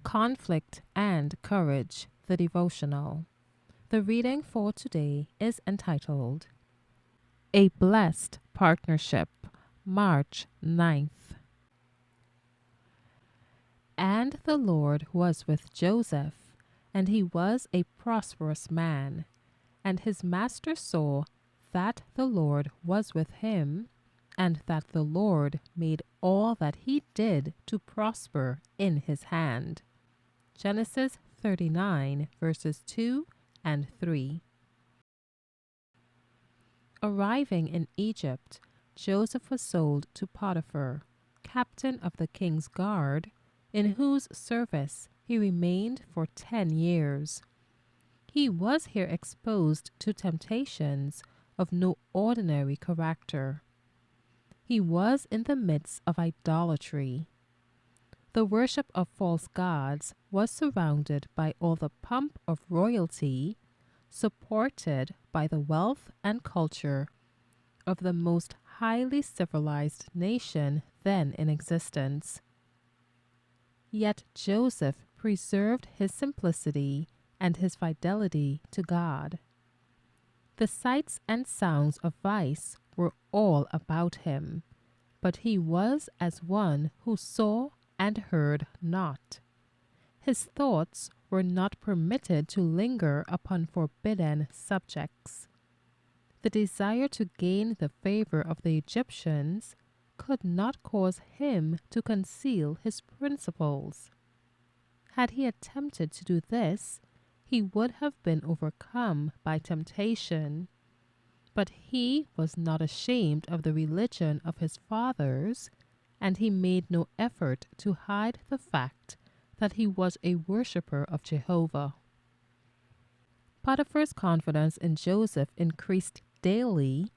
Conflict and Courage, the devotional. The reading for today is entitled A Blessed Partnership, March 9th. And the Lord was with Joseph, and he was a prosperous man. And his master saw that the Lord was with him, and that the Lord made all that he did to prosper in his hand. Genesis 39, verses 2 and 3. Arriving in Egypt, Joseph was sold to Potiphar, captain of the king's guard, in whose service he remained for 10 years. He was here exposed to temptations of no ordinary character. He was in the midst of idolatry. The worship of false gods was surrounded by all the pomp of royalty, supported by the wealth and culture of the most highly civilized nation then in existence. Yet Joseph preserved his simplicity and his fidelity to God. The sights and sounds of vice were all about him, but he was as one who saw and heard not. His thoughts were not permitted to linger upon forbidden subjects. The desire to gain the favor of the Egyptians could not cause him to conceal his principles. Had he attempted to do this, he would have been overcome by temptation. But he was not ashamed of the religion of his fathers, and he made no effort to hide the fact that he was a worshipper of Jehovah. Potiphar's confidence in Joseph increased daily,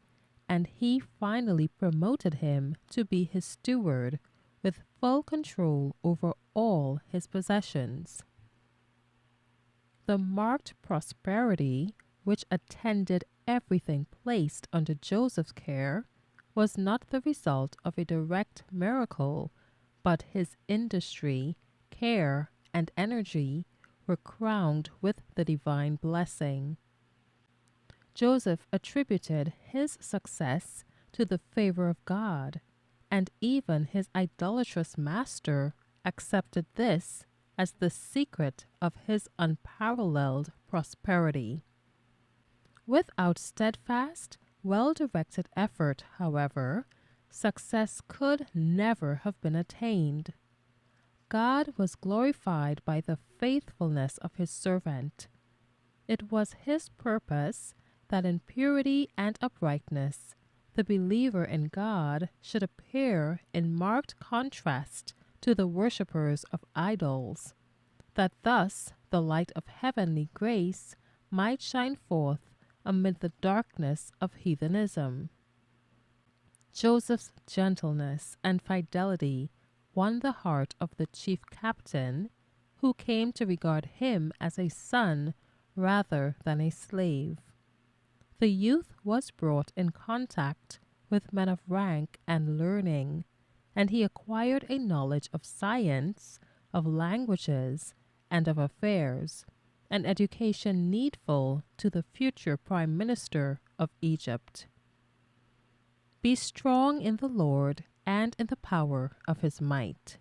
and he finally promoted him to be his steward with full control over all his possessions. The marked prosperity which attended everything placed under Joseph's care was not the result of a direct miracle, but his industry, care, and energy were crowned with the divine blessing. Joseph attributed his success to the favor of God, and even his idolatrous master accepted this as the secret of his unparalleled prosperity. Without steadfast, well-directed effort, however, success could never have been attained. God was glorified by the faithfulness of his servant. It was his purpose that in purity and uprightness, the believer in God should appear in marked contrast to the worshippers of idols, that thus the light of heavenly grace might shine forth amid the darkness of heathenism. Joseph's gentleness and fidelity won the heart of the chief captain, who came to regard him as a son rather than a slave. The youth was brought in contact with men of rank and learning, and he acquired a knowledge of science, of languages, and of affairs, an education needful to the future prime minister of Egypt. Be strong in the Lord and in the power of his might.